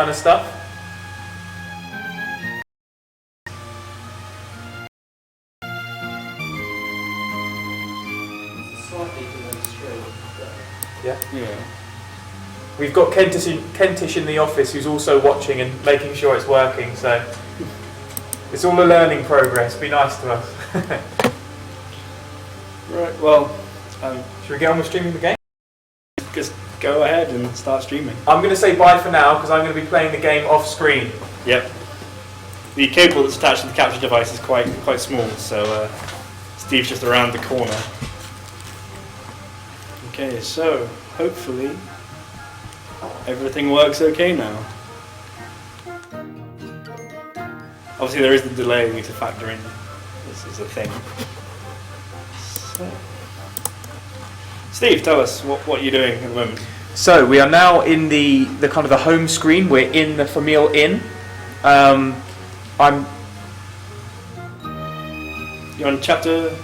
kind of stuff. Yeah. We've got Kentish in the office who's also watching and making sure it's working, so it's all a learning progress. Be nice to us. Right, well, should we get on with streaming the game? Just go ahead and start streaming. I'm going to say bye for now because I'm going to be playing the game off screen. Yep. The cable that's attached to the capture device is quite small, so Steve's just around the corner. Okay, so hopefully everything works okay now. Obviously there is the delay we need to factor in. This is a thing. So, Steve, tell us what you're doing at the moment. So we are now in the kind of the home screen. We're in the Famille Inn. You're on chapter...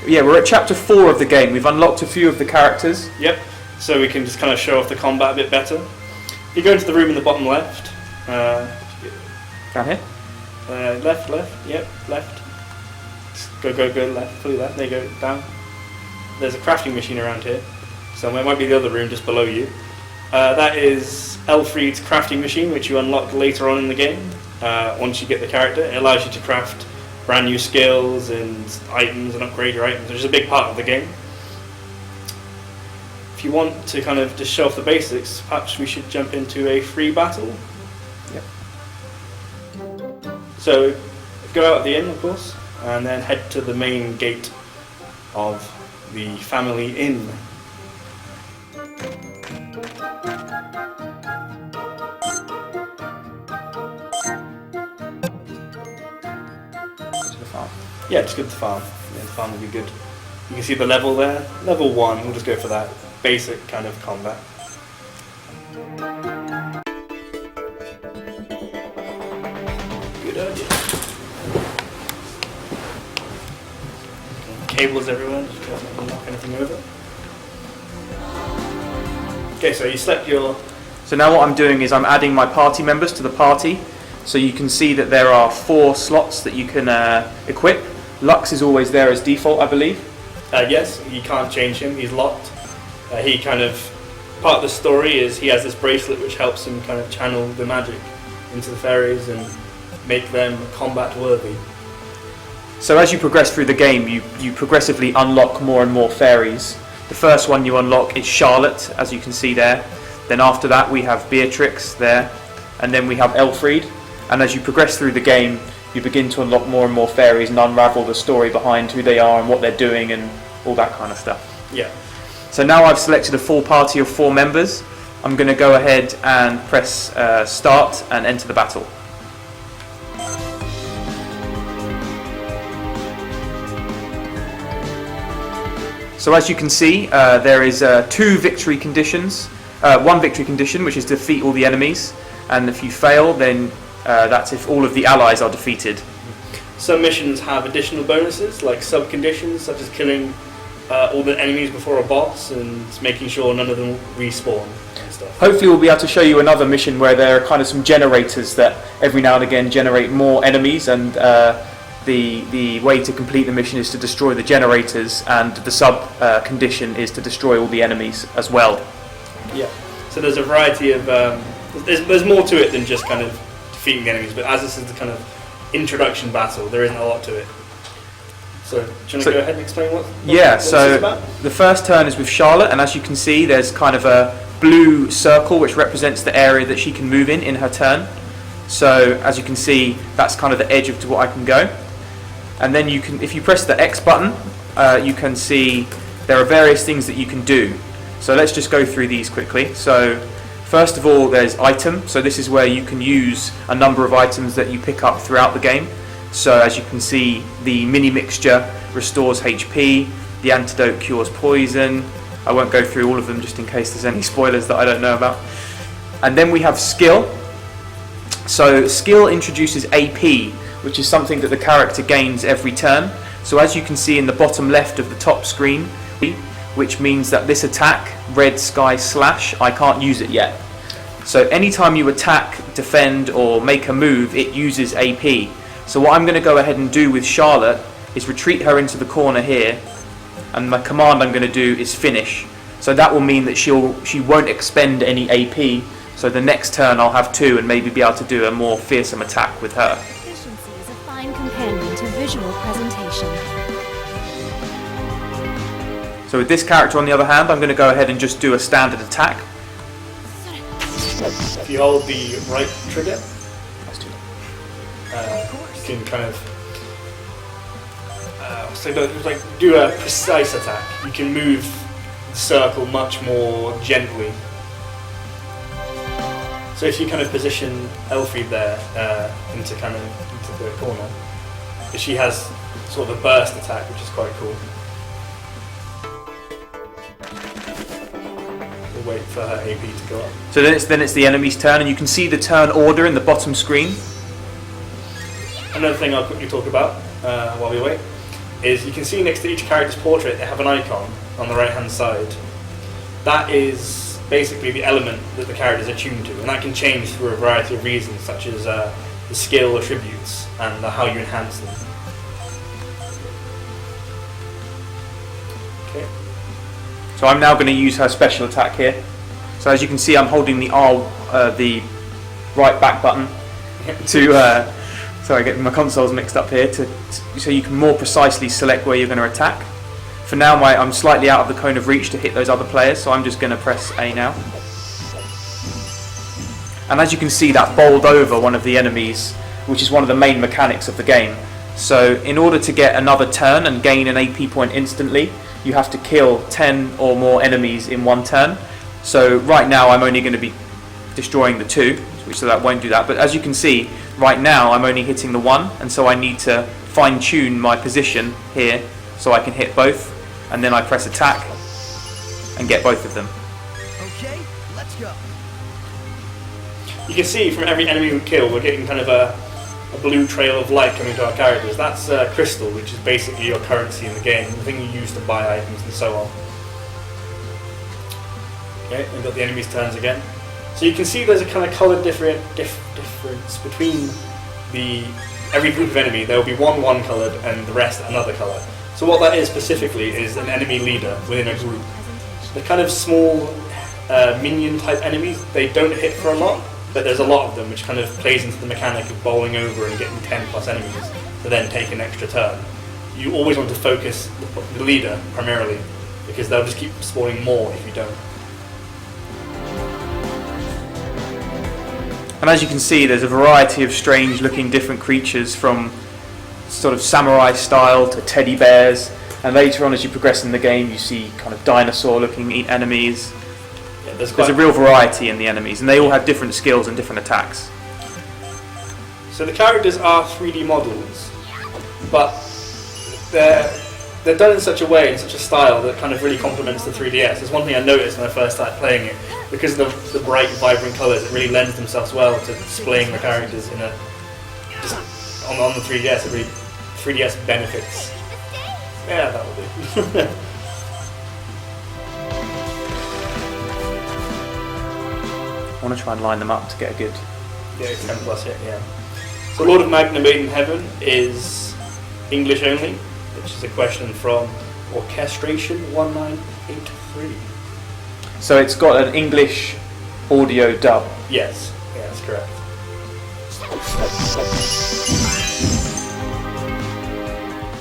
Yeah, we're at chapter 4 of the game. We've unlocked a few of the characters. Yep, so we can just kind of show off the combat a bit better. If you go into the room in the bottom left... Down here? Left, yep, left. Just go left, fully left, there you go, down. There's a crafting machine around here. So it might be the other room just below you. That is Elfried's crafting machine, which you unlock later on in the game. Once you get the character, it allows you to craft brand new skills and items and upgrade your items, which is a big part of the game. If you want to kind of just show off the basics, perhaps we should jump into a free battle. Yep. So go out of the inn, of course, and then head to the main gate of the family inn. Yeah, just go to the farm. Yeah, the farm will be good. You can see the level there. Level 1, we'll just go for that. Basic kind of combat. Good idea. Cables everywhere, just don't knock anything over. Okay, so you select your... So now what I'm doing is I'm adding my party members to the party. So you can see that there are 4 slots that you can equip. Lux is always there as default, I believe. Yes, you can't change him, he's locked. He kind of, part of the story is he has this bracelet which helps him kind of channel the magic into the fairies and make them combat worthy. So as you progress through the game, you progressively unlock more and more fairies. The first one you unlock is Charlotte, as you can see there. Then after that we have Beatrix there, and then we have Elfried. And as you progress through the game, you begin to unlock more and more fairies and unravel the story behind who they are and what they're doing and all that kind of stuff. Yeah. So now I've selected a full party of 4 members. I'm going to go ahead and press start and enter the battle. So as you can see, there is 2 victory conditions. 1 victory condition, which is defeat all the enemies, and if you fail, then that's if all of the allies are defeated. Some missions have additional bonuses, like sub-conditions, such as killing all the enemies before a boss and making sure none of them respawn and stuff. Hopefully we'll be able to show you another mission where there are kind of some generators that every now and again generate more enemies, and the way to complete the mission is to destroy the generators, and the sub-condition is to destroy all the enemies as well. Yeah, so there's a variety of... there's more to it than just kind of defeating the enemies, but as this is the kind of introduction battle, there isn't a lot to it. So, do you want to go ahead and explain what this is about? The first turn is with Charlotte, and as you can see, there's kind of a blue circle which represents the area that she can move in her turn. So, as you can see, that's kind of the edge of to what I can go. And then you can, if you press the X button, you can see there are various things that you can do. So let's just go through these quickly. So, first of all, there's item. So this is where you can use a number of items that you pick up throughout the game. So as you can see, the mini mixture restores HP, the antidote cures poison. I won't go through all of them just in case there's any spoilers that I don't know about. And then we have skill. So skill introduces AP, which is something that the character gains every turn. So as you can see in the bottom left of the top screen, which means that this attack, Red Sky Slash, I can't use it yet. So anytime you attack, defend, or make a move, it uses AP. So what I'm going to go ahead and do with Charlotte is retreat her into the corner here, and my command I'm going to do is finish. So that will mean that she won't expend any AP, so the next turn I'll have 2 and maybe be able to do a more fearsome attack with her. Efficiency is a fine companion to visual presentation. So with this character on the other hand, I'm going to go ahead and just do a standard attack. If you hold the right trigger, you can kind of do a precise attack. You can move the circle much more gently. So if you kind of position Elfie there into the corner, she has sort of a burst attack, which is quite cool. We'll wait for her AP to go up. So then it's the enemy's turn, and you can see the turn order in the bottom screen. Another thing I'll quickly talk about while we wait is you can see next to each character's portrait they have an icon on the right hand side. That is basically the element that the character is attuned to, and that can change through a variety of reasons, such as the skill attributes and how you enhance them. Okay. So I'm now going to use her special attack here. So as you can see, I'm holding the the right back button to sorry, getting my consoles mixed up here, so you can more precisely select where you're going to attack. For now, I'm slightly out of the cone of reach to hit those other players, so I'm just going to press A now. And as you can see, that bowled over one of the enemies, which is one of the main mechanics of the game. So in order to get another turn and gain an AP point instantly, you have to kill 10 or more enemies in one turn. So right now I'm only going to be destroying the 2, so that won't do that. But as you can see, right now I'm only hitting the 1, and so I need to fine-tune my position here so I can hit both, and then I press attack and get both of them. Okay, let's go. You can see from every enemy we kill, we're getting kind of a blue trail of light coming to our characters. That's crystal, which is basically your currency in the game, the thing you use to buy items and so on. Okay, we've got the enemy's turns again. So you can see there's a kind of colour difference between every group of enemy. There will be one coloured and the rest another colour. So what that is specifically is an enemy leader within a group. The kind of small minion type enemies, they don't hit for a lot, but there's a lot of them, which kind of plays into the mechanic of bowling over and getting 10 plus enemies to then take an extra turn. You always want to focus the leader primarily, because they'll just keep spawning more if you don't. And as you can see, there's a variety of strange looking different creatures, from sort of samurai style to teddy bears, and later on as you progress in the game you see kind of dinosaur looking enemies. Yeah, there's a real variety in the enemies, and they all have different skills and different attacks. So the characters are 3D models, but they're done in such a way, in such a style that kind of really complements the 3DS. There's one thing I noticed when I first started playing it, because of the bright, vibrant colours, it really lends themselves well to displaying the characters in a on the 3DS. It really 3DS benefits. Yeah, that will do. I want to try and line them up to get a good... Yeah, 10 plus hit, yeah. So Lord of Magna, Maiden Heaven is English only, which is a question from Orchestration 1983. So it's got an English audio dub. Yes, yeah, that's correct.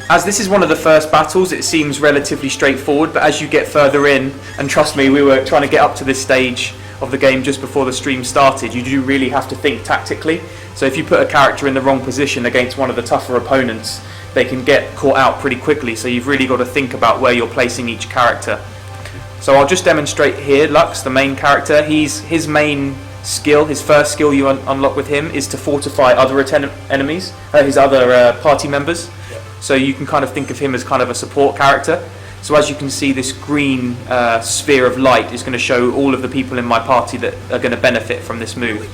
As this is one of the first battles, it seems relatively straightforward, but as you get further in, and trust me, we were trying to get up to this stage of the game just before the stream started, you do really have to think tactically. So if you put a character in the wrong position against one of the tougher opponents, they can get caught out pretty quickly, so you've really got to think about where you're placing each character. So I'll just demonstrate here. Lux, the main character, his main skill, his first skill you unlock with him is to fortify other enemies, his other party members. Yep. So you can kind of think of him as kind of a support character. So as you can see, this green sphere of light is going to show all of the people in my party that are going to benefit from this move.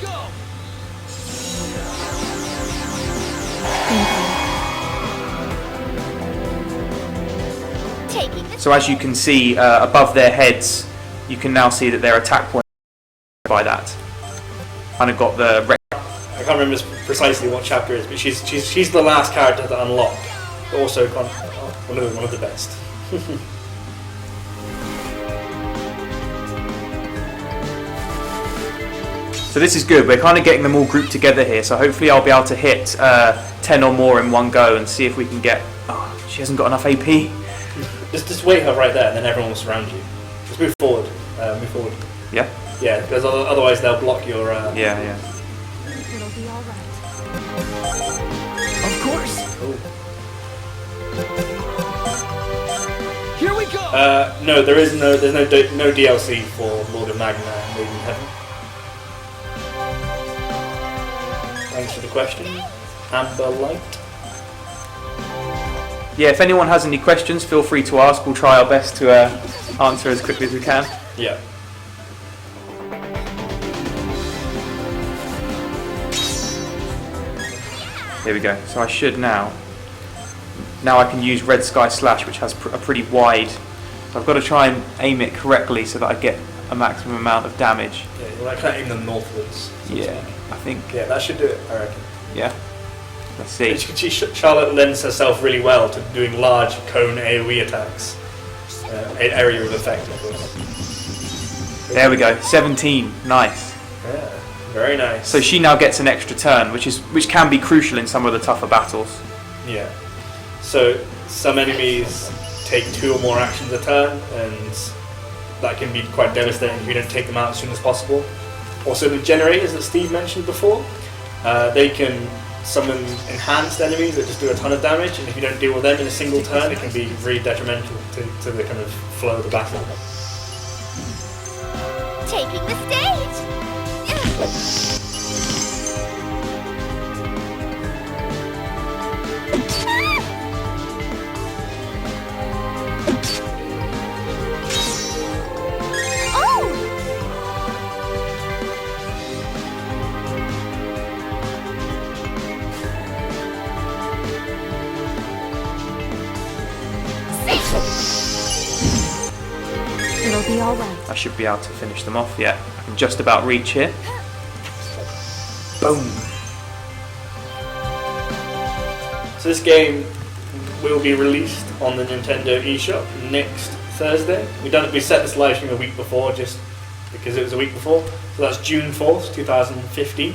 So as you can see above their heads, you can now see that their attack point by that. kind of got the I can't remember precisely what chapter it is, but she's the last character to unlock, but also one of the best. So this is good. We're kind of getting them all grouped together here. So hopefully I'll be able to hit 10 or more in one go and see if we can get. Oh, she hasn't got enough AP. Just wait her right there, and then everyone will surround you. Just move forward. Move forward. Yeah. Yeah, because otherwise they'll block your. Yeah. It'll be all right. Of course. Cool. Here we go. No, there's no DLC for Lord of Magna and Maiden Heaven. Thanks for the question, Amber Light. Yeah. If anyone has any questions, feel free to ask. We'll try our best to answer as quickly as we can. Yeah. Here we go. So I should now I can use Red Sky Slash, which has a pretty wide. So I've got to try and aim it correctly so that I get a maximum amount of damage. Yeah, you're like aim them northwards. Yeah, I think. Yeah, that should do it, I reckon. Yeah. Let's see. Charlotte lends herself really well to doing large cone AoE attacks. Area of effect, of course. There we go. 17. Nice. Yeah, very nice. So she now gets an extra turn, which can be crucial in some of the tougher battles. Yeah. So some enemies take 2 or more actions a turn, and that can be quite devastating if you don't take them out as soon as possible. Also, the generators that Steve mentioned before, they can summon enhanced enemies that just do a ton of damage, and if you don't deal with them in a single turn, it can be really detrimental to the kind of flow of the battle. Taking the stage! It'll be all right. I should be able to finish them off. Yeah, I can just about reach here. Boom. So this game will be released on the Nintendo eShop next Thursday. We set this live stream a week before, just because it was a week before. So that's June 4th, 2015.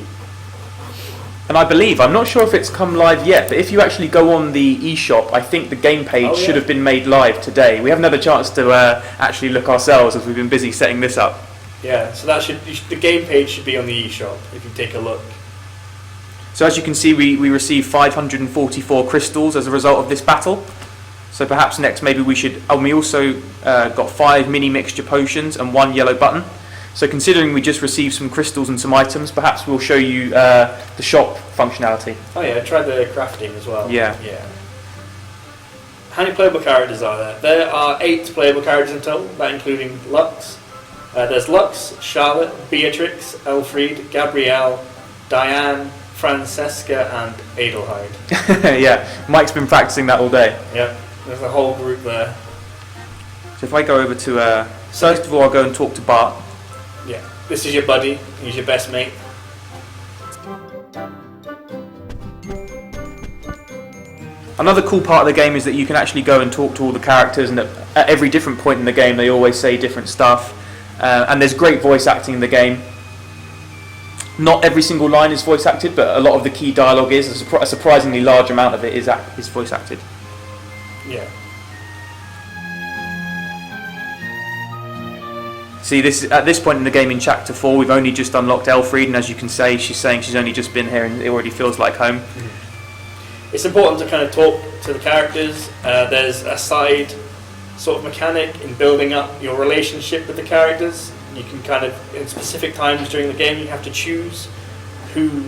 And I believe, I'm not sure if it's come live yet, but if you actually go on the eShop, I think the game page should have been made live today. We haven't had a chance to actually look ourselves as we've been busy setting this up. Yeah, so the game page should be on the eShop if you take a look. So as you can see, we received 544 crystals as a result of this battle. So perhaps next maybe we should... Oh, we also got 5 mini mixture potions and 1 yellow button. So considering we just received some crystals and some items, perhaps we'll show you the shop functionality. Oh yeah, try the crafting as well. Yeah. How many playable characters are there? There are 8 playable characters in total, that including Lux. There's Lux, Charlotte, Beatrix, Elfriede, Gabrielle, Diane, Francesca, and Adelheid. Yeah, Mike's been practicing that all day. Yep, there's a whole group there. So if I go over to... first of all, I'll go and talk to Bart. Yeah, this is your buddy, he's your best mate. Another cool part of the game is that you can actually go and talk to all the characters, and at every different point in the game they always say different stuff. And there's great voice acting in the game. Not every single line is voice acted, but a lot of the key dialogue is. A surprisingly large amount of it is voice acted. Yeah. See, at this point in the game in Chapter 4, we've only just unlocked Elfriede, and as you can say, she's saying she's only just been here and it already feels like home. It's important to kind of talk to the characters. There's a side sort of mechanic in building up your relationship with the characters. You can kind of, in specific times during the game, you have to choose who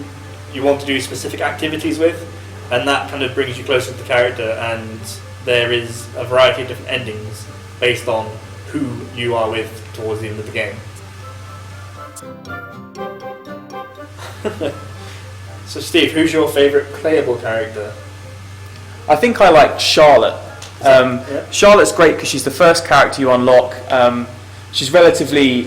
you want to do specific activities with, and that kind of brings you closer to the character, and there is a variety of different endings based on who you are with towards the end of the game. So Steve, who's your favourite playable character? I think I like Charlotte. Charlotte's great because she's the first character you unlock. She's relatively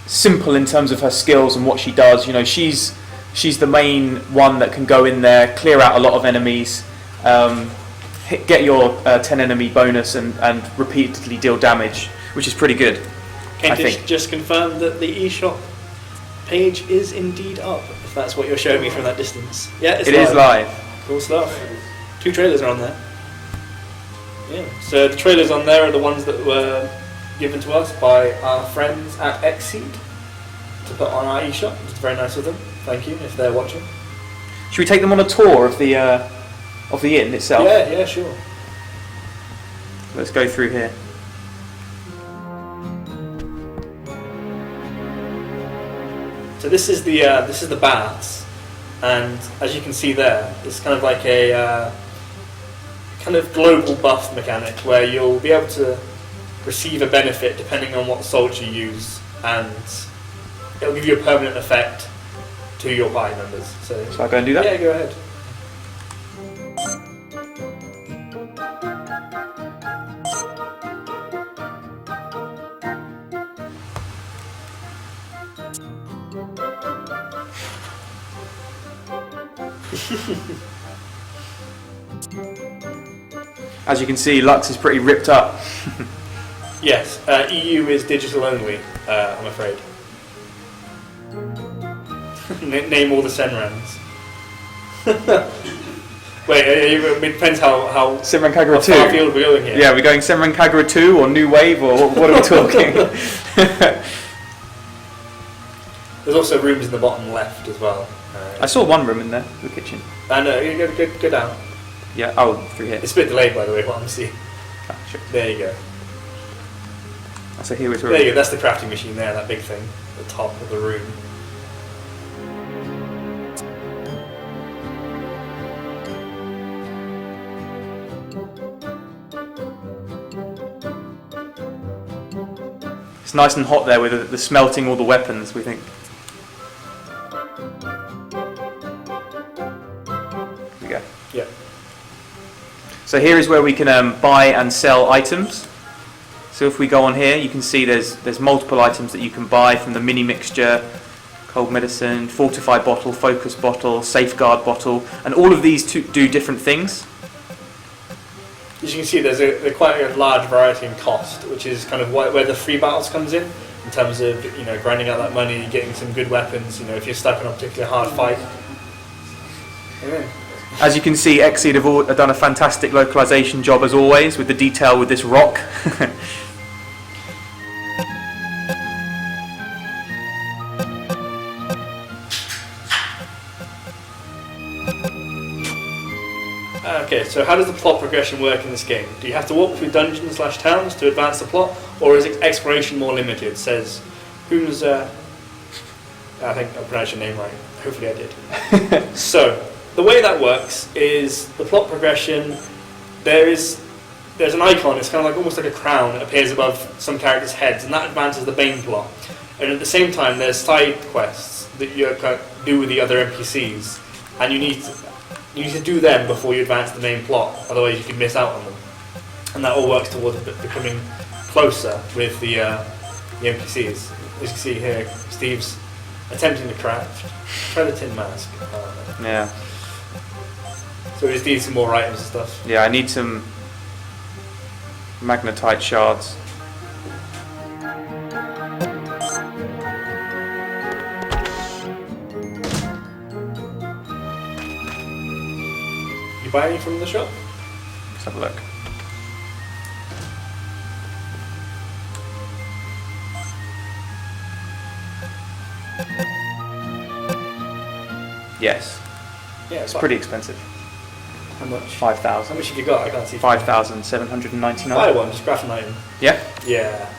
simple in terms of her skills and what she does. You know, she's the main one that can go in there, clear out a lot of enemies, get your 10 enemy bonus and repeatedly deal damage, which is pretty good. Kentish just confirmed that the eShop page is indeed up, if that's what you're showing me from that distance. Yeah, it is live. Cool stuff. 2 trailers are on there. Yeah, so the trailers on there are the ones that were given to us by our friends at Exceed to put on our eShop. It's very nice of them. Thank you, if they're watching. Should we take them on a tour of the inn itself? Yeah, sure. Let's go through here. So this is the baths, and as you can see there, it's kind of like a kind of global buff mechanic where you'll be able to receive a benefit depending on what salt you use, and it'll give you a permanent effect to your party members. So shall I go and do that? Yeah, go ahead. As you can see, Lux is pretty ripped up. Yes, EU is digital only, I'm afraid. Name all the Senrans. Wait, it depends how Senran Kagura 2. far afield we're going here. Yeah, we're going Senran Kagura 2 or New Wave, or what are we talking? There's also rooms in the bottom left as well. I saw one room in there, the kitchen. I know, you go down. Yeah, oh, through here. It's a bit delayed, by the way, what I'm seeing. Ah, sure. There you go. So here we're through. There you go, that's the crafting machine there, that big thing at the top of the room. It's nice and hot there with the smelting all the weapons, we think. Here we go. Yeah. So here is where we can buy and sell items. So if we go on here, you can see there's multiple items that you can buy, from the mini mixture, cold medicine, fortify bottle, focus bottle, safeguard bottle, and all of these do different things. As you can see, there's quite a large variety in cost, which is kind of where the free battles comes in terms of, you know, grinding out that money, getting some good weapons, you know, if you're stuck in a particularly hard fight. Yeah. As you can see, Exceed have done a fantastic localization job as always, with the detail with this rock. Okay, so how does the plot progression work in this game? Do you have to walk through dungeons/towns to advance the plot, or is exploration more limited? It says, whom's... I think I pronounced your name right. Hopefully I did. So, the way that works is the plot progression, there's an icon, it's kind of like almost like a crown that appears above some characters' heads, and that advances the main plot. And at the same time, there's side quests that you do with the other NPCs, and you need to do them before you advance the main plot, otherwise you can miss out on them. And that all works towards becoming closer with the NPCs. As you can see here, Steve's attempting to craft. Try the tin mask. Yeah. So we just need some more items and stuff. Yeah, I need some magnetite shards. You buy any from the shop? Let's have a look. Yes. Yeah, It's pretty expensive. How much? 5,000. How much have you got? I can't see. 5,799. Buy one, just craft an item. Yeah? Yeah.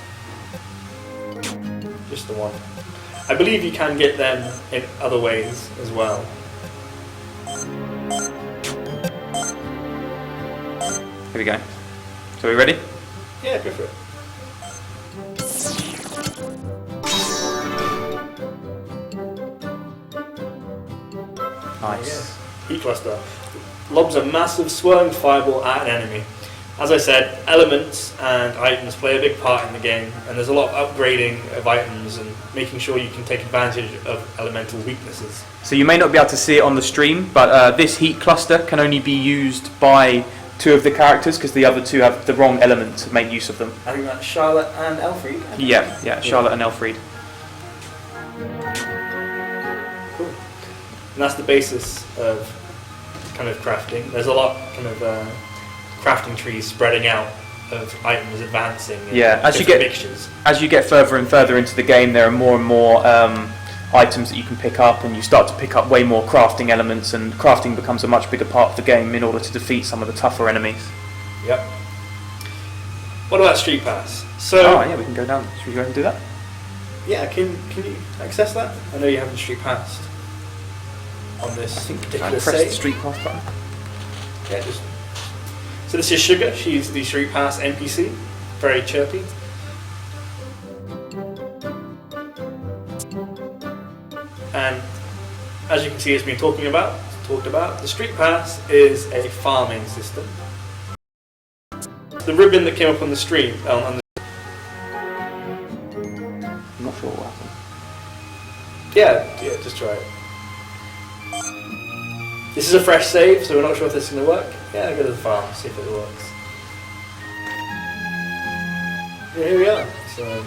Just the one. I believe you can get them in other ways as well. Here we go. So are we ready? Yeah, go for it. Nice. Heat cluster. Lobs a massive swirling fireball at an enemy. As I said, elements and items play a big part in the game, and there's a lot of upgrading of items and making sure you can take advantage of elemental weaknesses. So you may not be able to see it on the stream, but this heat cluster can only be used by 2 of the characters because the other 2 have the wrong element to make use of them. I think that's Charlotte and Elfried. Yeah, Charlotte and Elfried. Cool. And that's the basis of kind of crafting. There's a lot kind of crafting trees spreading out of items advancing. Yeah, as you get further and further into the game, there are more and more items that you can pick up, and you start to pick up way more crafting elements, and crafting becomes a much bigger part of the game in order to defeat some of the tougher enemies. Yep. What about Street Pass? So yeah, we can go down. Should we go and do that? Yeah, can you access that? I know you haven't Street Passed on this particular press stage. the Street Pass button. Yeah, just. So this is Sugar. She's the Street Pass NPC. Very chirpy. And as you can see, it's been talked about. The Street Pass is a farming system. The ribbon that came up on the stream, on the I'm not sure what happened. yeah, just try it. This is a fresh save, so we're not sure if this is going to work. Yeah, go to the farm, see if it works. Yeah, here we are. So,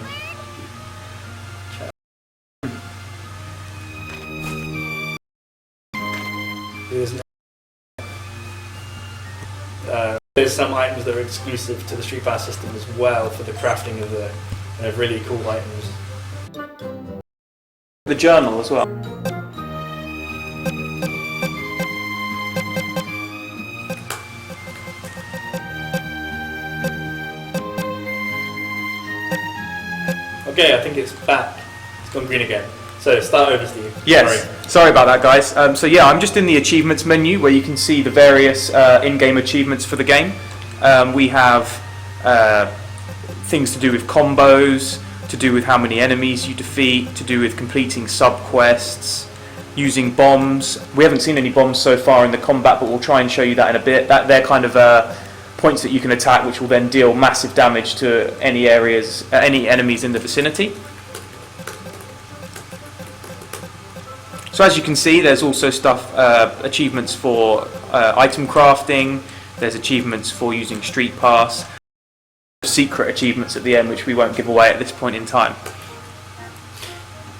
there's some items that are exclusive to the Street Pass system as well for the crafting of the really cool items. The journal as well. Okay, I think it's back. It's gone green again. So start over, Steve. Yes, sorry about that, guys. So yeah, I'm just in the achievements menu where you can see the various in-game achievements for the game. We have things to do with combos, to do with how many enemies you defeat, to do with completing sub-quests, using bombs. We haven't seen any bombs so far in the combat, but we'll try and show you that in a bit. They're kind of points that you can attack, which will then deal massive damage to any enemies in the vicinity. So as you can see, there's also achievements for item crafting, there's achievements for using Street Pass, secret achievements at the end, which we won't give away at this point in time.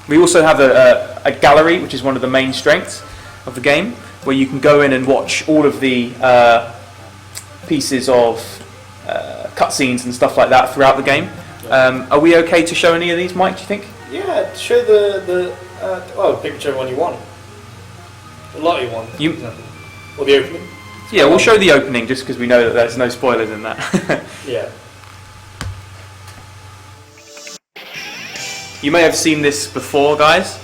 We also have a gallery, which is one of the main strengths of the game, where you can go in and watch all of the pieces of cutscenes and stuff like that throughout the game. Are we okay to show any of these, Mike, do you think? Yeah, show the pick whichever one you want. A lot you want, for example. Or the opening. Yeah, we'll show the opening just because we know that there's no spoilers in that. Yeah. You may have seen this before, guys.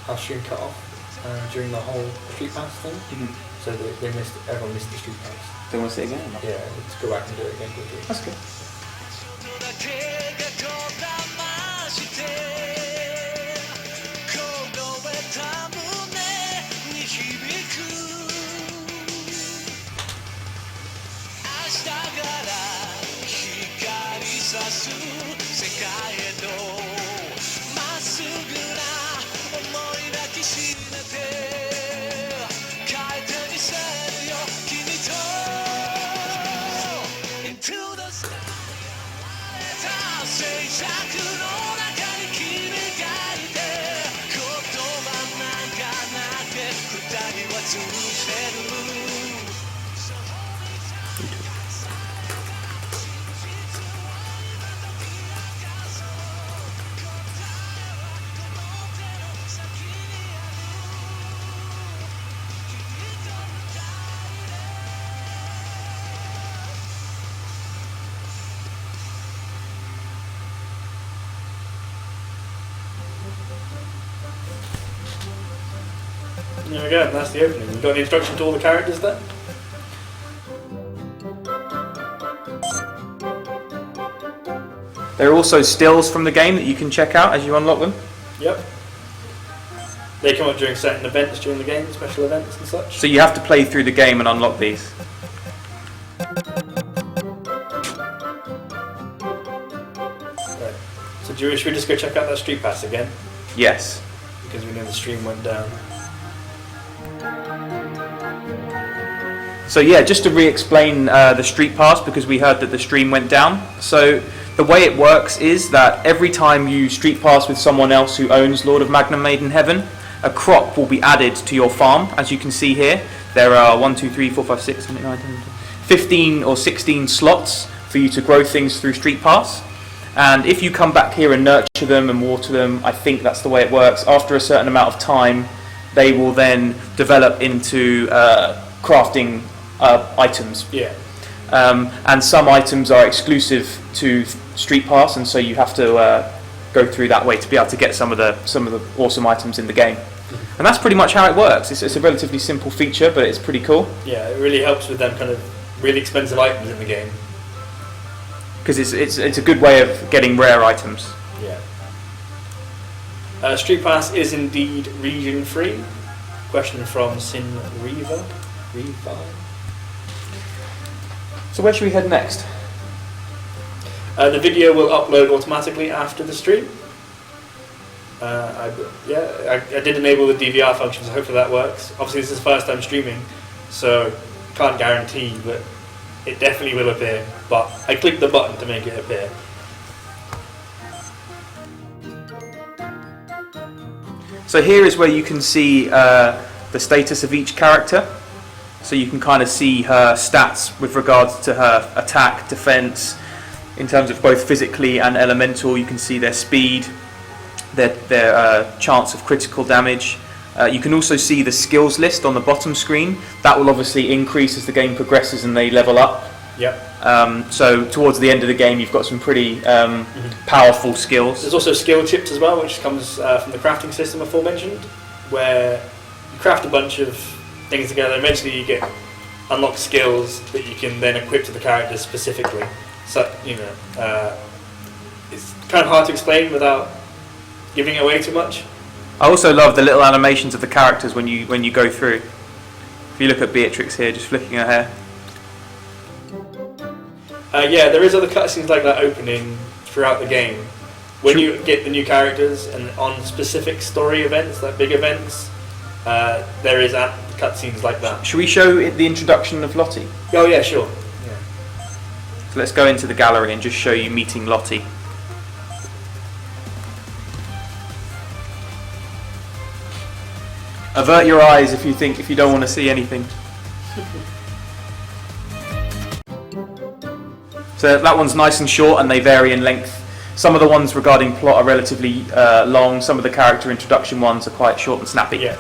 Our stream cut off during the whole Street Pass thing, so everyone missed the Street Pass. Do you want to see it again? Yeah, let's go back and do it again quickly. That's good. There we go, that's the opening. We've got the instruction to all the characters there. There are also stills from the game that you can check out as you unlock them. Yep. They come up during certain events during the game, special events and such. So you have to play through the game and unlock these. Right. So should we just go check out that street pass again? Yes. Because we know the stream went down. So yeah, just to re-explain the street pass, because we heard that the stream went down. So the way it works is that every time you street pass with someone else who owns Lord of Magna, Maiden Heaven, a crop will be added to your farm. As you can see here, there are 1, 2, 3, 4, 5, 6, 7, 8, 9, 10, 15 or 16 slots for you to grow things through street pass. And if you come back here and nurture them and water them, I think that's the way it works, after a certain amount of time, they will then develop into crafting items. Yeah. And some items are exclusive to Street Pass, and so you have to go through that way to be able to get some of the awesome items in the game. And that's pretty much how it works. It's a relatively simple feature, but it's pretty cool. Yeah, it really helps with them kind of really expensive items in the game. Because it's a good way of getting rare items. Yeah. Street Pass is indeed region free. Question from Sin Reva. So where should we head next? The video will upload automatically after the stream. I did enable the DVR function, so hopefully that works. Obviously this is the first time streaming, so can't guarantee, but it definitely will appear. But I clicked the button to make it appear. So here is where you can see the status of each character. So you can kind of see her stats with regards to her attack, defense, in terms of both physically and elemental. You can see their speed, their chance of critical damage. You can also see the skills list on the bottom screen. That will obviously increase as the game progresses and they level up. Yep. So towards the end of the game, you've got some pretty powerful skills. There's also skill chips as well, which comes from the crafting system aforementioned, where you craft a bunch of things together. Eventually, you get unlock skills that you can then equip to the characters specifically. So it's kind of hard to explain without giving it away too much. I also love the little animations of the characters when you go through. If you look at Beatrix here, just flicking her hair. Yeah, there is other cutscenes like that opening throughout the game. When you get the new characters and on specific story events, like big events, there is cutscenes like that. Should we show the introduction of Lottie? Oh yeah, sure. Yeah. So let's go into the gallery and just show you meeting Lottie. Avert your eyes if you don't want to see anything. So that one's nice and short, and they vary in length. Some of the ones regarding plot are relatively long. Some of the character introduction ones are quite short and snappy. Yeah.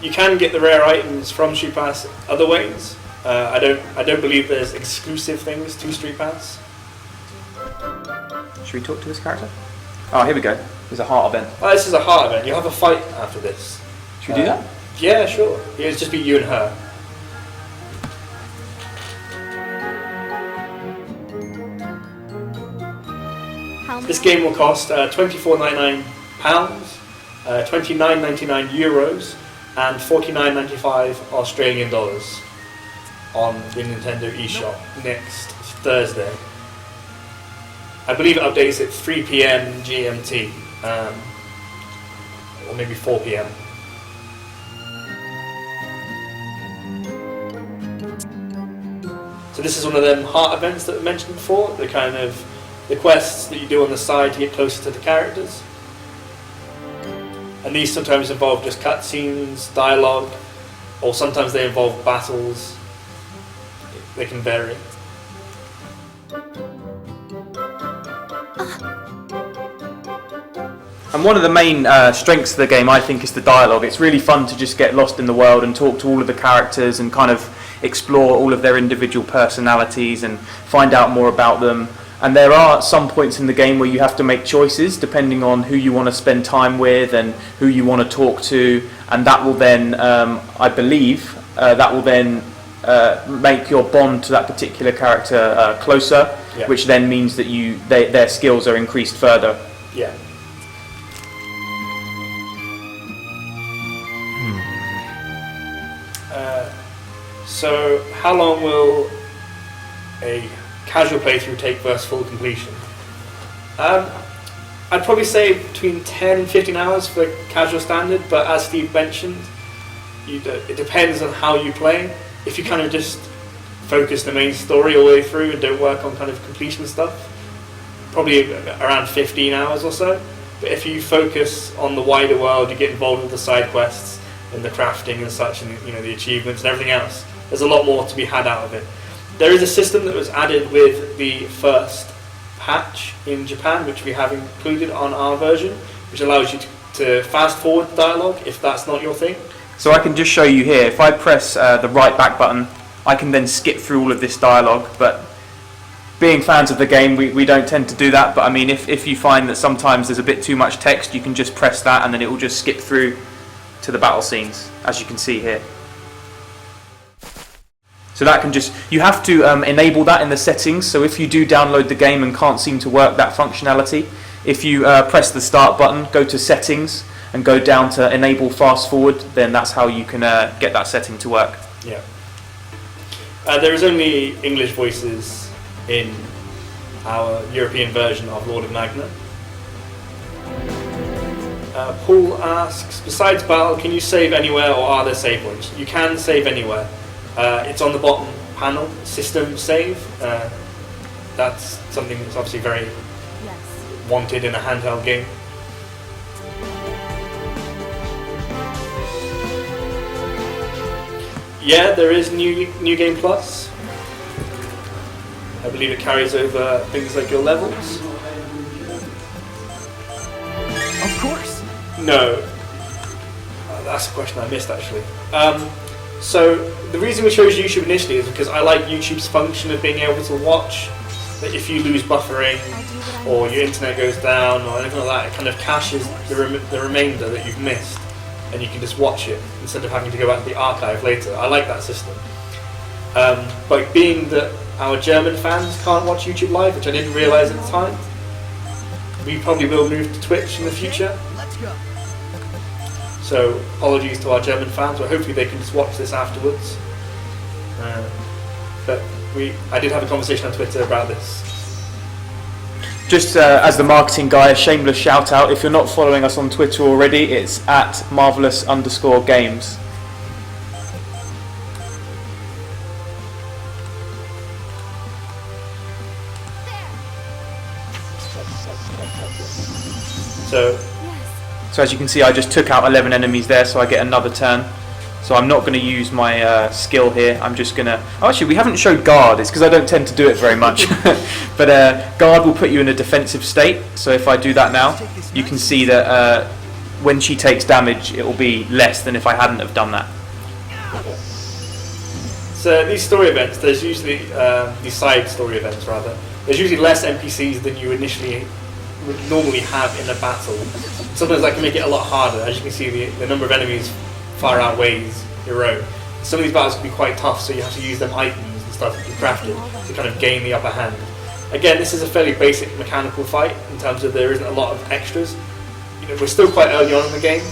You can get the rare items from Street Pass other ways. I don't believe there's exclusive things to Street Pass. Should we talk to this character? Oh, here we go. There's a heart event. Oh, this is a heart event. You have a fight after this. Should we do that? Yeah, sure. It'll just be you and her. This game will cost £24.99, £29.99 euros, and $49.95 Australian dollars on the Nintendo eShop next Thursday. I believe it updates at 3 PM GMT, or maybe 4 PM. So this is one of them heart events that we mentioned before, the kind of the quests that you do on the side to get closer to the characters. And these sometimes involve just cutscenes, dialogue, or sometimes they involve battles. They can vary. And one of the main strengths of the game, I think, is the dialogue. It's really fun to just get lost in the world and talk to all of the characters and kind of explore all of their individual personalities and find out more about them. And there are some points in the game where you have to make choices depending on who you want to spend time with and who you want to talk to, and that will then, I believe, that will then make your bond to that particular character closer, which then means that their skills are increased further. Yeah. So, how long will a casual playthrough take versus full completion? I'd probably say between 10 and 15 hours for casual standard, but as Steve mentioned, it depends on how you play. If you kind of just focus the main story all the way through and don't work on kind of completion stuff, probably around 15 hours or so. But if you focus on the wider world, you get involved with the side quests and the crafting and such, and the achievements and everything else, there's a lot more to be had out of it. There is a system that was added with the first patch in Japan, which we have included on our version, which allows you to fast forward dialogue if that's not your thing. So I can just show you here, if I press the right back button, I can then skip through all of this dialogue, but being fans of the game, we don't tend to do that, but I mean, if you find that sometimes there's a bit too much text, you can just press that and then it will just skip through to the battle scenes, as you can see here. So that can you have to enable that in the settings, so if you do download the game and can't seem to work that functionality, if you press the start button, go to settings and go down to enable fast forward, then that's how you can get that setting to work. Yeah. There is only English voices in our European version of Lord of Magna. Paul asks, besides battle, can you save anywhere or are there save points? You can save anywhere. It's on the bottom panel, system save. That's something that's obviously very wanted in a handheld game. Yeah, there is New Game Plus. I believe it carries over things like your levels. Of course. No. That's a question I missed actually. So the reason we chose YouTube initially is because I like YouTube's function of being able to watch that if you lose buffering or your internet goes down or anything like that, it kind of caches the remainder that you've missed and you can just watch it instead of having to go back to the archive later. I like that system. But being that our German fans can't watch YouTube Live, which I didn't realise at the time, we probably will move to Twitch in the future. Let's go. So apologies to our German fans, but hopefully they can just watch this afterwards. But I did have a conversation on Twitter about this. Just as the marketing guy, a shameless shout out, if you're not following us on Twitter already, it's at marvelous_games. So as you can see, I just took out 11 enemies there, so I get another turn. So I'm not going to use my skill here. I'm just going to... Oh, actually, we haven't showed guard. It's because I don't tend to do it very much. But guard will put you in a defensive state. So if I do that now, you can see that when she takes damage, it will be less than if I hadn't have done that. So these story events, there's usually... these side story events, rather. There's usually less NPCs than you initially would normally have in a battle. Sometimes that can make it a lot harder. As you can see, the number of enemies far outweighs your own. Some of these battles can be quite tough, so you have to use them items and stuff that you crafted to kind of gain the upper hand. Again, this is a fairly basic mechanical fight in terms of there isn't a lot of extras. We're still quite early on in the game.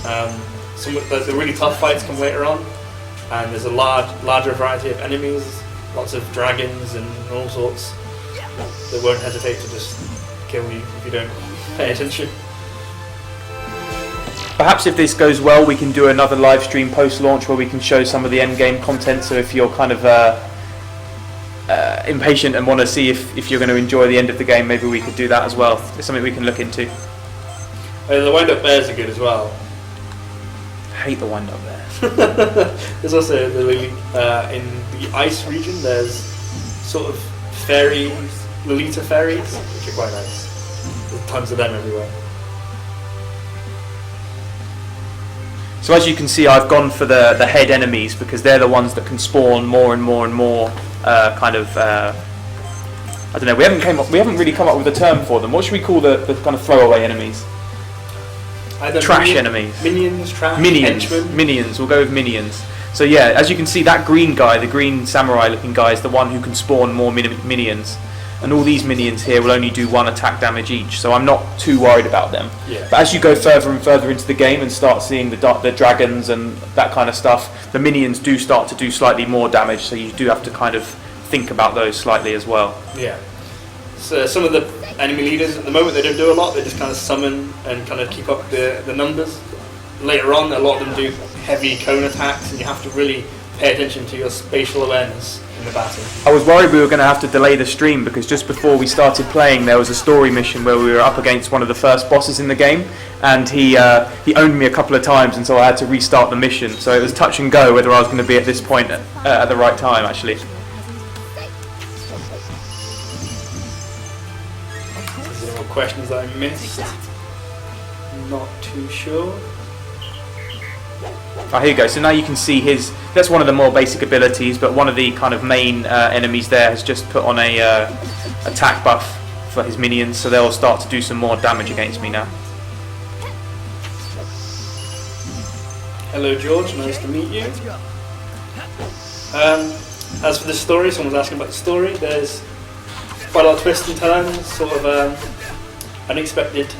The really tough fights come later on, and there's a larger variety of enemies, lots of dragons and all sorts that won't hesitate to just kill you if you don't pay attention. Perhaps if this goes well, we can do another live stream post-launch where we can show some of the end-game content. So if you're kind of impatient and want to see if you're going to enjoy the end of the game, maybe we could do that as well. It's something we can look into. The wind-up bears are good as well. I hate the wind-up bear. There's also in the ice region. There's sort of fairies, Lolita fairies, which are quite nice. There's tons of them everywhere. So as you can see, I've gone for the head enemies because they're the ones that can spawn more and more and more I don't know. We haven't really come up with a term for them. What should we call the kind of throwaway enemies? Trash enemies. Minions, trash. Minions. Henchmen. Minions. We'll go with minions. So yeah, as you can see, that green guy, the green samurai looking guy, is the one who can spawn more minions. And all these minions here will only do 1 attack damage each, so I'm not too worried about them. Yeah. But as you go further and further into the game and start seeing the dragons and that kind of stuff, the minions do start to do slightly more damage, so you do have to kind of think about those slightly as well. Yeah. So some of the enemy leaders at the moment, they don't do a lot, they just kind of summon and kind of keep up the numbers. Later on, a lot of them do heavy cone attacks, and you have to really pay attention to your spatial awareness in the battle. I was worried we were going to have to delay the stream because just before we started playing there was a story mission where we were up against one of the first bosses in the game, and he owned me a couple of times, and so I had to restart the mission, so it was touch and go whether I was going to be at this point at the right time actually. Is there any more questions that I missed? Not too sure. Oh, here you go. So now you can see that's one of the more basic abilities, but one of the kind of main enemies there has just put on a attack buff for his minions, so they'll start to do some more damage against me now. Hello George, nice to meet you. As for the story, someone's asking about the story, there's quite a lot of twists and turns, sort of unexpected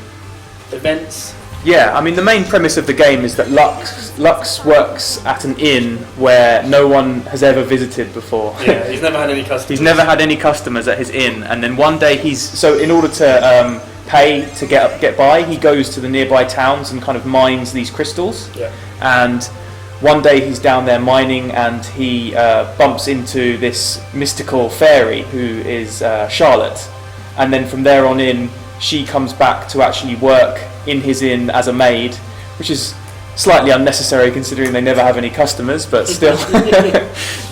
events. Yeah, I mean the main premise of the game is that Lux works at an inn where no one has ever visited before. Yeah, he's never had any customers. He's never had any customers at his inn, and then one day in order to pay to get by, he goes to the nearby towns and kind of mines these crystals. Yeah. And one day he's down there mining, and he bumps into this mystical fairy who is Charlotte, and then from there on in, she comes back to actually work in his inn as a maid, which is slightly unnecessary considering they never have any customers, but still.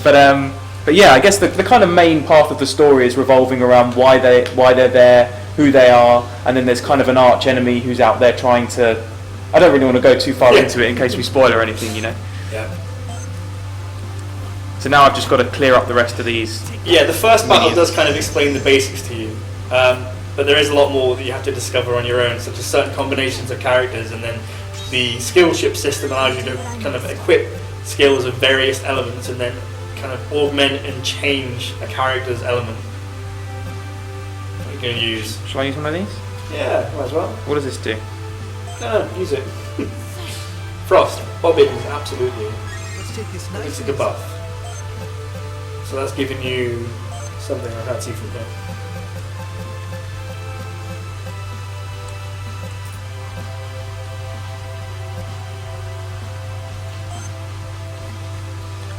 But yeah, I guess the kind of main path of the story is revolving around why they're there, who they are, and then there's kind of an arch enemy who's out there trying to. I don't really want to go too far into it in case we spoil or anything, you know. Yeah. So now I've just got to clear up the rest of these. Yeah, the first battle does kind of explain the basics to you. But there is a lot more that you have to discover on your own, such as certain combinations of characters, and then the skill ship system allows you to kind of equip skills of various elements and then kind of augment and change a character's element. What are you going to use? Shall I use one of these? Yeah, might as well. What does this do? No, use it. Frost, bobbins, absolutely. Let's take this It's nice a good buff. So that's giving you something I can't see from here.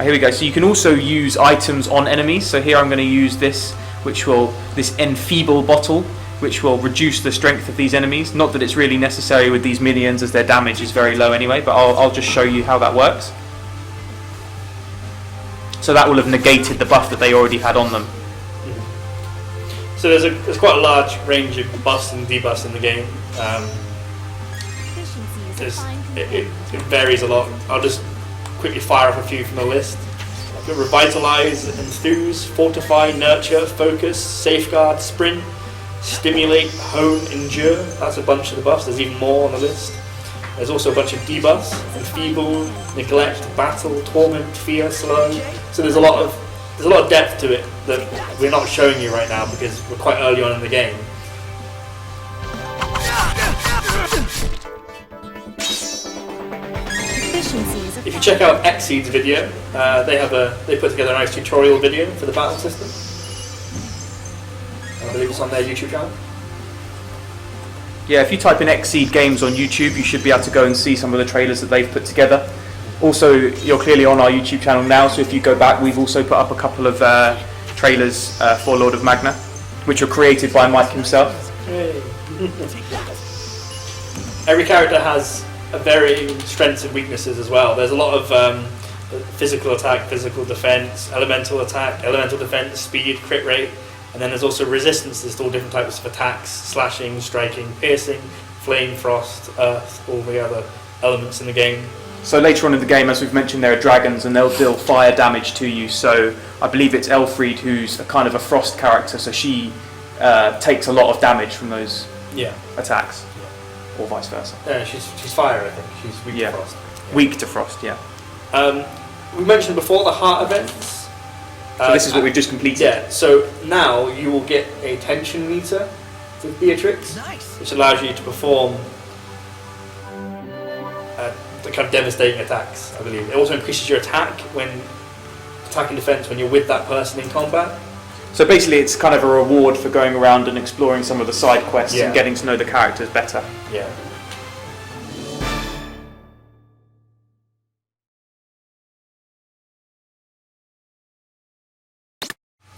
Here we go. So you can also use items on enemies. So here I'm going to use this enfeeble bottle, which will reduce the strength of these enemies. Not that it's really necessary with these minions, as their damage is very low anyway, but I'll just show you how that works. So that will have negated the buff that they already had on them. So there's quite a large range of buffs and debuffs in the game. It varies a lot. I'll just quickly fire off a few from the list. Revitalize, enthuse, fortify, nurture, focus, safeguard, sprint, stimulate, hone, endure. That's a bunch of the buffs. There's even more on the list. There's also a bunch of debuffs: enfeeble, neglect, battle, torment, fear, slow. So there's a lot of depth to it that we're not showing you right now because we're quite early on in the game. If you check out Xseed's video, they put together a nice tutorial video for the battle system. I believe it's on their YouTube channel. Yeah, if you type in Xseed Games on YouTube, you should be able to go and see some of the trailers that they've put together. Also, you're clearly on our YouTube channel now, so if you go back, we've also put up a couple of trailers for Lord of Magna, which were created by Mike himself. Hey. Every character has varying strengths and weaknesses as well. There's a lot of physical attack, physical defense, elemental attack, elemental defense, speed, crit rate, and then there's also resistance. There's all different types of attacks: slashing, striking, piercing, flame, frost, earth, all the other elements in the game. So later on in the game, as we've mentioned, there are dragons and they'll deal fire damage to you. So I believe it's Elfried who's a kind of a frost character, so she takes a lot of damage from those attacks. Or vice versa. Yeah, she's fire, I think. She's weak to frost. Weak to frost, yeah. we mentioned before the heart events. So this is what we've just completed. Yeah, so now you will get a tension meter with Beatrix, Nice. which allows you to perform the kind of devastating attacks, I believe. It also increases your attack and defense when you're with that person in combat. So basically it's kind of a reward for going around and exploring some of the side quests Yeah. and getting to know the characters better. Yeah.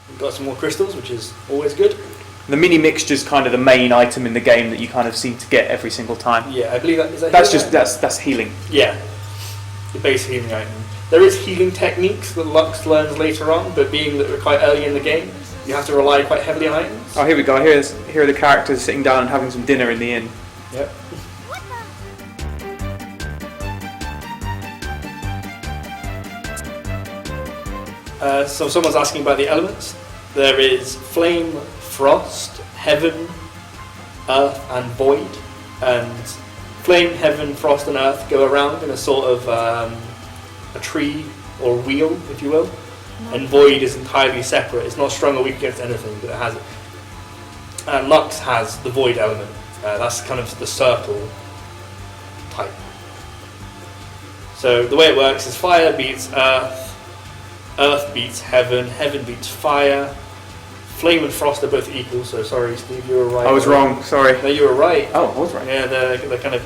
We've got some more crystals, which is always good. The mini mixture is kind of the main item in the game that you kind of seem to get every single time. Yeah, I believe that is that. That's healing just item? that's healing. Yeah, the base healing item. There is healing techniques that Lux learns later on, but being that we're quite early in the game, you have to rely quite heavily on items. Oh, here we go. Here are the characters sitting down and having some dinner in the inn. Yep. So someone's asking about the elements. There is flame, frost, heaven, earth, and void. And flame, heaven, frost, and earth go around in a sort of a tree or wheel, if you will. And void is entirely separate. It's not strong or weak against anything, but it has it. And Lux has the void element. That's kind of the circle type. So the way it works is fire beats earth, earth beats heaven, heaven beats fire. Flame and frost are both equal, so sorry Steve, you were right. I was wrong, sorry. No, you were right. Oh, I was right. Yeah, they're kind of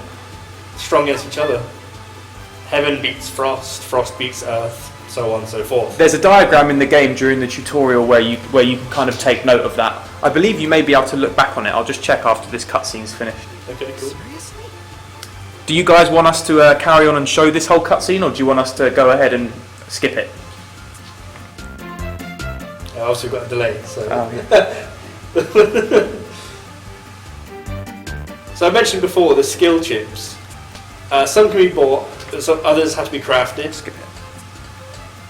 strong against each other. Heaven beats frost, frost beats earth, so on and so forth. There's a diagram in the game during the tutorial where you can kind of take note of that. I believe you may be able to look back on it. I'll just check after this cutscene's finished. Okay, cool. Seriously? Do you guys want us to carry on and show this whole cutscene, or do you want us to go ahead and skip it? I also got a delay, so. Oh, yeah. So I mentioned before the skill chips. Some can be bought, but some others have to be crafted. Skip it.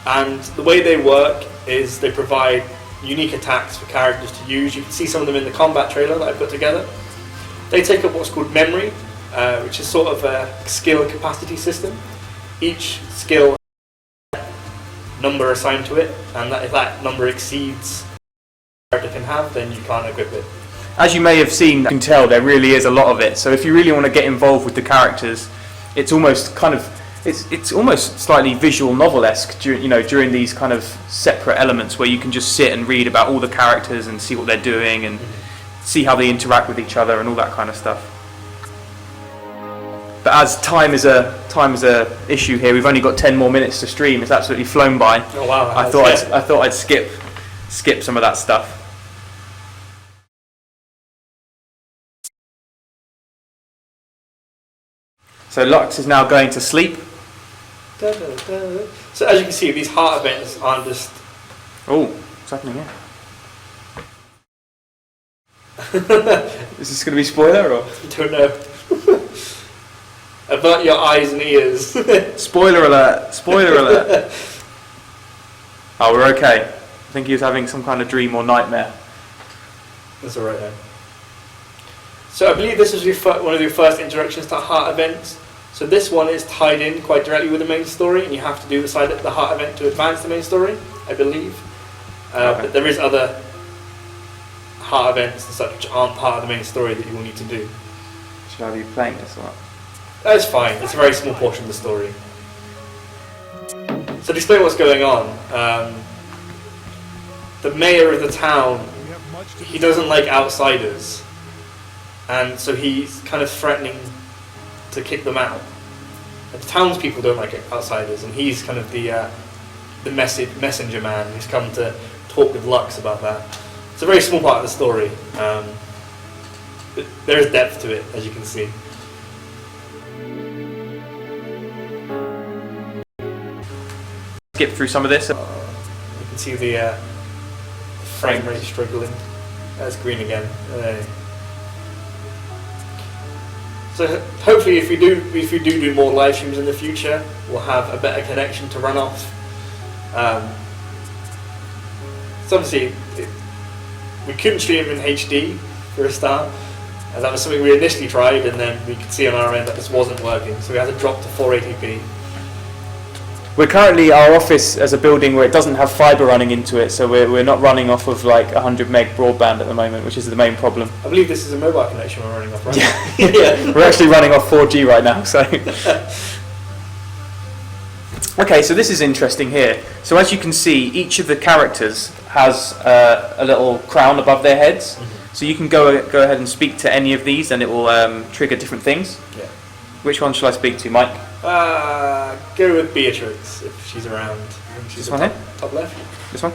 And the way they work is they provide unique attacks for characters to use. You can see some of them in the combat trailer that I put together. They take up what's called memory, which is sort of a skill capacity system. Each skill has a number assigned to it, and if that number exceeds what the character can have, then you can't equip it. As you may have seen, you can tell there really is a lot of it. So if you really want to get involved with the characters, it's almost kind of it's almost slightly visual novel-esque during these kind of separate elements where you can just sit and read about all the characters and see what they're doing and see how they interact with each other and all that kind of stuff. But as time is a issue here, we've only got 10 more minutes to stream. It's absolutely flown by. Oh wow! I thought I'd skip some of that stuff. So Lux is now going to sleep. So as you can see, these heart events aren't just. Oh, what's happening here? Is this going to be spoiler or? Don't know. Avert your eyes and ears. Spoiler alert! Spoiler alert! Oh, we're okay. I think he was having some kind of dream or nightmare. That's alright then. So I believe this was one of your first introductions to heart events. So this one is tied in quite directly with the main story, and you have to do the heart event to advance the main story, I believe. Okay. But there is other heart events and such which aren't part of the main story that you will need to do. Should I be playing this or what? That's fine. It's a very small portion of the story. So to explain what's going on, the mayor of the town, he doesn't like outsiders, and so he's kind of threatening to kick them out. And the townspeople don't like outsiders, and he's kind of the messenger man who's come to talk with Lux about that. It's a very small part of the story, but there is depth to it, as you can see. Skip through some of this. You can see the frame rate struggling. That's green again. So hopefully, if we do more live streams in the future, we'll have a better connection to run off. So obviously, we couldn't stream in HD for a start, as that was something we initially tried, and then we could see on our end that this wasn't working. So we had to drop to 480p. We're currently, our office as a building where it doesn't have fibre running into it, so we're not running off of like 100 meg broadband at the moment, which is the main problem. I believe this is a mobile connection we're running off, right? Yeah. We're actually running off 4G right now, so. Okay, so this is interesting here. So as you can see, each of the characters has a little crown above their heads. Mm-hmm. So you can go ahead and speak to any of these, and it will trigger different things. Yeah. Which one shall I speak to, Mike? Go with Beatrix if she's around. I think she's This one here? top left. This one?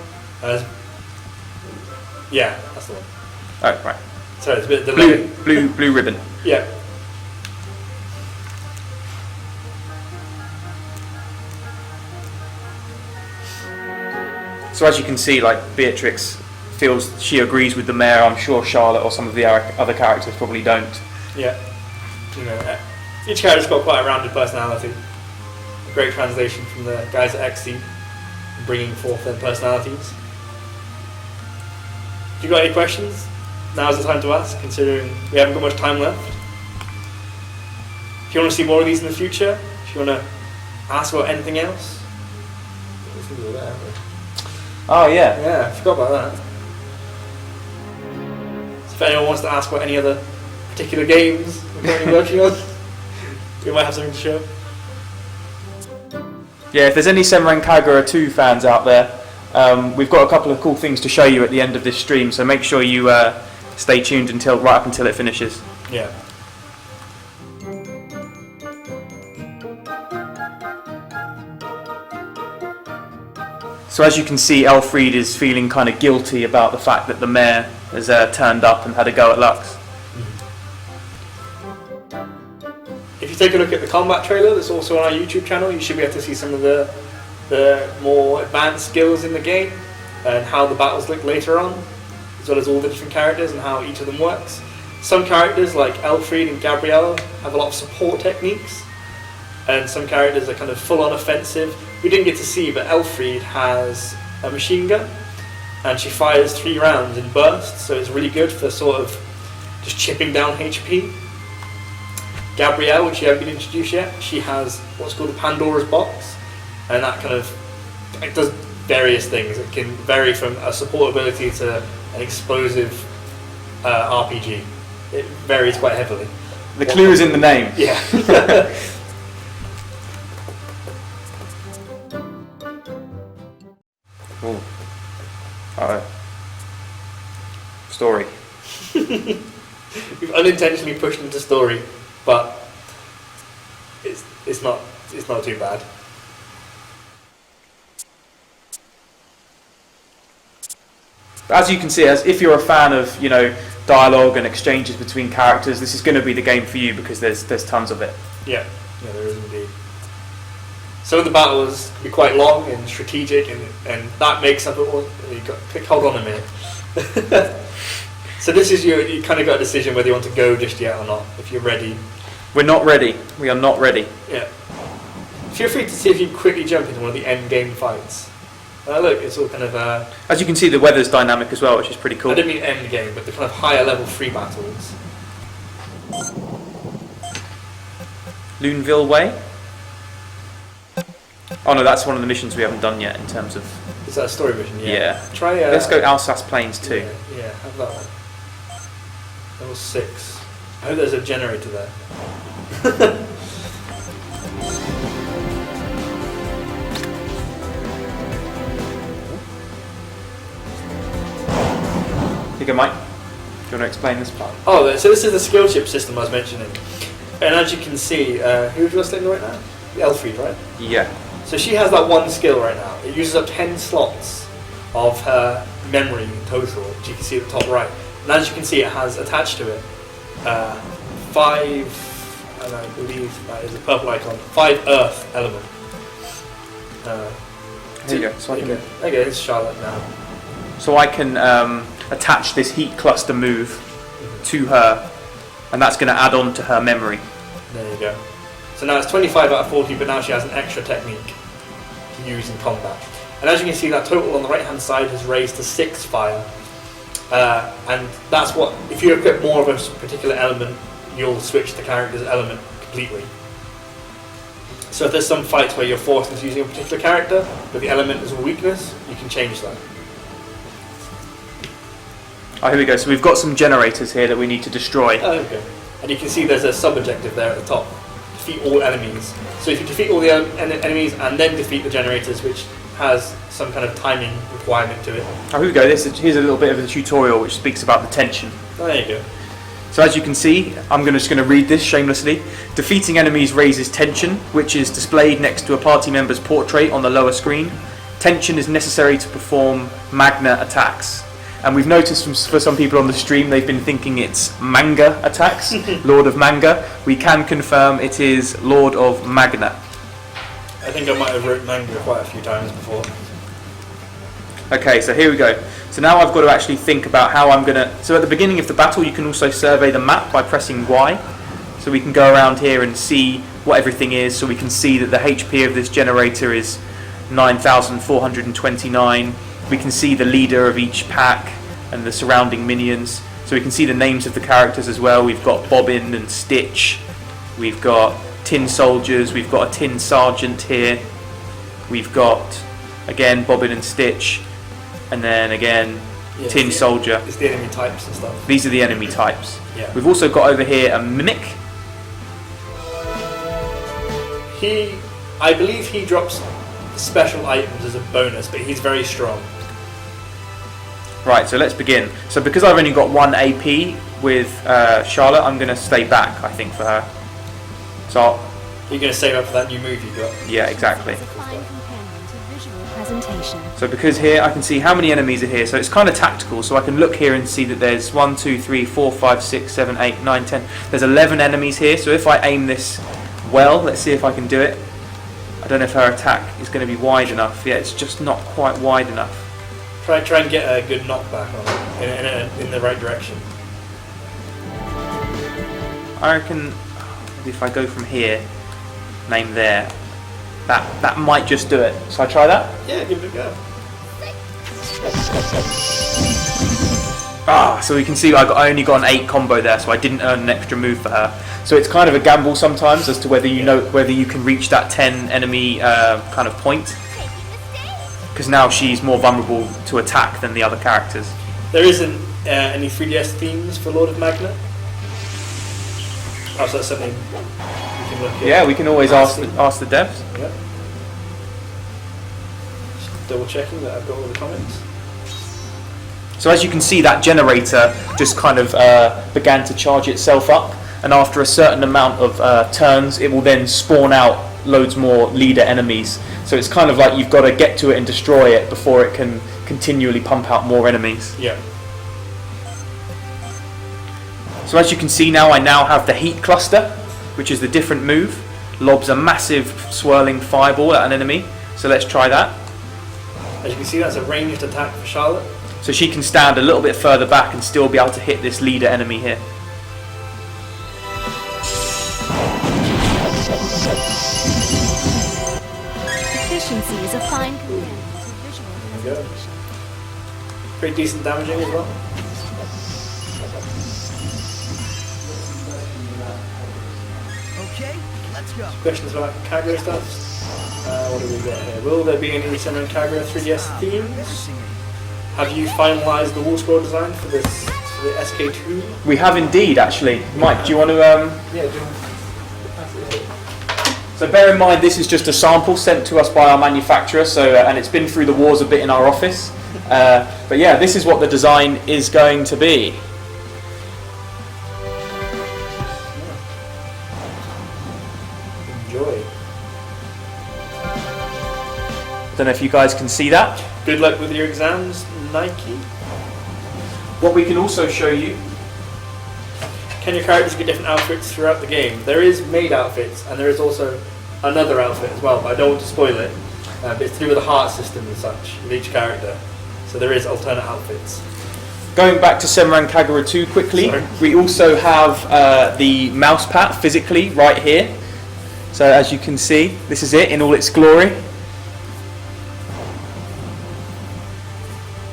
Yeah, that's the one. Oh, right. Sorry, there's a bit of delay. Blue ribbon. Yeah. So as you can see, like Beatrix feels she agrees with the mayor. I'm sure Charlotte or some of the other characters probably don't. Yeah. You know, each character's got quite a rounded personality. A great translation from the guys at XD, bringing forth their personalities. If you've got any questions, now's the time to ask, considering we haven't got much time left. If you want to see more of these in the future, if you want to ask about anything else. Oh yeah. Yeah, I forgot about that. So if anyone wants to ask about any other particular games we're currently working on, we might have something to show. Yeah, if there's any Senran Kagura 2 fans out there, we've got a couple of cool things to show you at the end of this stream, so make sure you stay tuned right up until it finishes. Yeah. So as you can see, Elfried is feeling kind of guilty about the fact that the mayor has turned up and had a go at Lux. If you take a look at the combat trailer that's also on our YouTube channel, you should be able to see some of the more advanced skills in the game and how the battles look later on, as well as all the different characters and how each of them works. Some characters like Elfried and Gabrielle have a lot of support techniques, and some characters are kind of full-on offensive. We didn't get to see, but Elfried has a machine gun and she fires 3 rounds in bursts, so it's really good for sort of just chipping down HP. Gabrielle, which you haven't been introduced yet, she has what's called a Pandora's box, and that kind of it does various things. It can vary from a support ability to an explosive RPG. It varies quite heavily. The clue is in the name. Yeah. Ooh. Story. We've unintentionally pushed into story, but it's not too bad. As you can see, as if you're a fan of dialogue and exchanges between characters, this is going to be the game for you because there's tons of it. Yeah, there is indeed. Some of the battles can be quite long and strategic, and that makes up. Hold on a minute. So this is you kind of got a decision whether you want to go just yet or not. If you're ready. We're not ready. We are not ready. Yeah. Feel free to see if you can quickly jump into one of the end game fights. Look, it's all kind of. As you can see, the weather's dynamic as well, which is pretty cool. I didn't mean end game, but the kind of higher level free battles. Luneville Way? Oh no, that's one of the missions we haven't done yet in terms of... Is that a story mission? Yeah. Try. Let's go Alsace Plains too. Yeah, have that one. Level 6. I hope there's a generator there. Here you go, Mike. Do you want to explain this part? Oh, so this is the skill chip system I was mentioning. And as you can see, who's wrestling right now? Elfried, right? Yeah. So she has that one skill right now. It uses up 10 slots of her memory in total, which you can see at the top right. And as you can see, it has attached to it 5, and I believe that is a purple icon, 5 Earth element. There you go. So there you go, it's Charlotte now. So I can attach this heat cluster move to her, and that's going to add on to her memory. There you go. So now it's 25 out of 40, but now she has an extra technique to use in combat. And as you can see, that total on the right hand side has raised to 6 fire. And that's what, if you equip more of a particular element, you'll switch the character's element completely. So if there's some fights where you're forced into using a particular character, but the element is a weakness, you can change that. Oh, here we go. So we've got some generators here that we need to destroy. Oh, okay. And you can see there's a sub-objective there at the top. Defeat all enemies. So if you defeat all the enemies and then defeat the generators, which has some kind of timing requirement to it. Oh, here we go. Here's a little bit of a tutorial which speaks about the tension. Oh, there you go. So as you can see, I'm just going to read this shamelessly. Defeating enemies raises tension, which is displayed next to a party member's portrait on the lower screen. Tension is necessary to perform Magna attacks. And we've noticed for some people on the stream, they've been thinking it's manga attacks, Lord of Magna. We can confirm it is Lord of Magna. I think I might have written manga quite a few times before. Okay, so here we go. So now I've got to actually think about how I'm going to... So at the beginning of the battle, you can also survey the map by pressing Y. So we can go around here and see what everything is. So we can see that the HP of this generator is 9,429. We can see the leader of each pack and the surrounding minions. So we can see the names of the characters as well. We've got Bobbin and Stitch. We've got Tin Soldiers. We've got a Tin Sergeant here. We've got, again, Bobbin and Stitch. And then again, Tin Soldier. It's the enemy types and stuff. These are the enemy types. Yeah. We've also got over here a Mimic. I believe he drops special items as a bonus, but he's very strong. Right, so let's begin. So because I've only got 1 AP with Charlotte, I'm going to stay back, I think, for her. So you're going to save up for that new move you got? Yeah, exactly. It's a fine companion to visual presentation. So because here I can see how many enemies are here, so it's kind of tactical, so I can look here and see that there's 1, 2, 3, 4, 5, 6, 7, 8, 9, 10. There's 11 enemies here, so if I aim this well, let's see if I can do it. I don't know if her attack is going to be wide enough. Yeah, it's just not quite wide enough. Try and get a good knockback on it in the right direction. I reckon maybe if I go from here, name there, that might just do it. So I try that? Yeah, give it a go. So we can see I only got an 8 combo there, so I didn't earn an extra move for her. So it's kind of a gamble sometimes as to whether you know whether you can reach that 10 enemy kind of point. Because now she's more vulnerable to attack than the other characters. There isn't any 3DS themes for Lord of Magna. Oh, so that's something we can look at. Yeah, we can always ask the devs. Yeah. Just double checking that I've got all the comments. So as you can see, that generator just kind of began to charge itself up, and after a certain amount of turns, it will then spawn out loads more leader enemies. So it's kind of like you've got to get to it and destroy it before it can continually pump out more enemies. Yeah. So as you can see now, I now have the heat cluster, which is the different move. Lobs a massive swirling fireball at an enemy. So let's try that. As you can see, that's a ranged attack for Charlotte. So she can stand a little bit further back and still be able to hit this leader enemy here. Efficiency is a fine companion to visual There you go. presentation. Pretty decent damaging as well. Okay, let's go. Questions about Kagura stuff? What do we got here? Will there be any Senran Kagura 3DS themes? Have you finalised the wall scroll design for the SK2? We have indeed, actually. Mike, do you want to... Yeah, do So bear in mind, this is just a sample sent to us by our manufacturer, so and it's been through the wars a bit in our office. But yeah, this is what the design is going to be. Enjoy. I don't know if you guys can see that. Good luck with your exams, Nike. What we can also show you... Can your characters get different outfits throughout the game? There is maid outfits, and there is also another outfit as well, but I don't want to spoil it. But it's to do with the heart system and such of each character. So there is alternate outfits. Going back to Senran Kagura 2 quickly, Sorry. we also have the mouse pad physically right here. So as you can see, this is it in all its glory.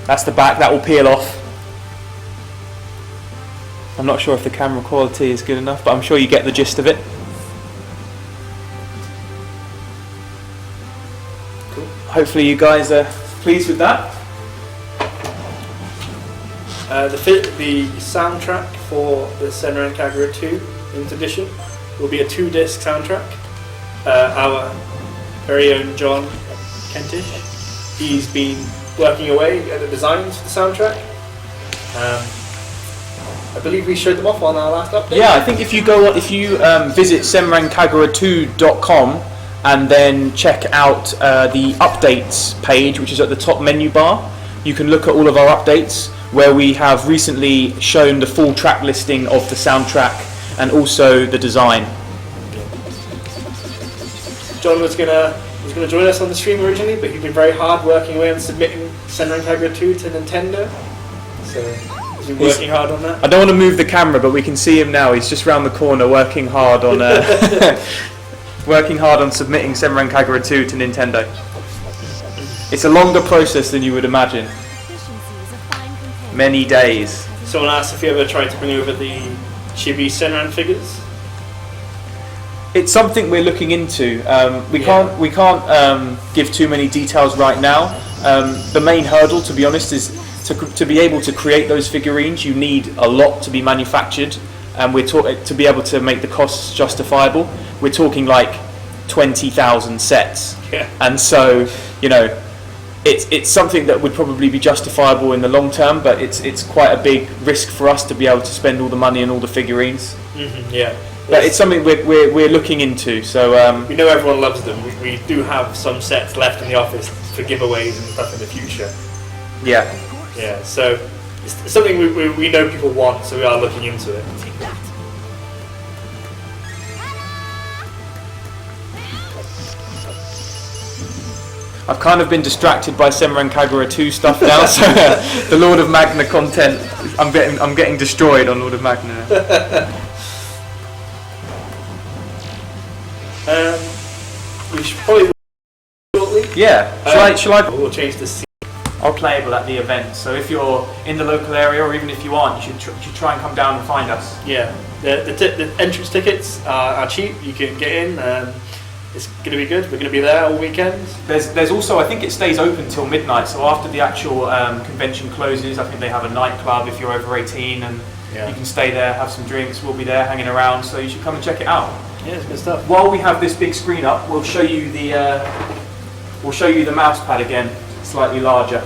That's the back, that will peel off. I'm not sure if the camera quality is good enough, but I'm sure you get the gist of it. hopefully you guys are pleased with that. The soundtrack for the Senran Kagura 2 Limited Edition will be a 2-disc soundtrack. Our very own John Kentish, he's been working away at the designs for the soundtrack. I believe we showed them off on our last update. Yeah, I think if you visit senrankagura2.com and then check out the updates page, which is at the top menu bar, you can look at all of our updates where we have recently shown the full track listing of the soundtrack and also the design. John was gonna join us on the stream originally, but he's been very hard working away on submitting Senran Kagura 2 to Nintendo. So he's been working hard on that. I don't want to move the camera, but we can see him now. He's just round the corner working hard on submitting Senran Kagura 2 to Nintendo. It's a longer process than you would imagine. Many days. Someone asked if you ever tried to bring over the Chibi Senran figures. It's something we're looking into. We can't give too many details right now. The main hurdle, to be honest, is to be able to create those figurines. You need a lot to be manufactured, and to be able to make the costs justifiable. We're talking like 20,000 sets, and so it's something that would probably be justifiable in the long term, but it's quite a big risk for us to be able to spend all the money on all the figurines. But it's something we're looking into. So we know everyone loves them. We do have some sets left in the office for giveaways and stuff in the future. Yeah. So it's something we know people want, so we are looking into it. I've kind of been distracted by Senran Kagura 2 stuff now, so the Lord of Magna content, I'm getting destroyed on Lord of Magna. We should probably shortly. Yeah. Shall I? We'll change the scene. I'll Playable at the event, so if you're in the local area, or even if you aren't, you should try and come down and find us. Yeah. The entrance tickets are cheap. You can get in. It's going to be good. We're going to be there all weekend. There's also, I think it stays open till midnight, so after the actual convention closes, I think they have a nightclub if you're over 18, and you can stay there, have some drinks. We'll be there hanging around, so you should come and check it out. Yeah, it's good stuff. While we have this big screen up, we'll show you the mouse pad again, slightly larger.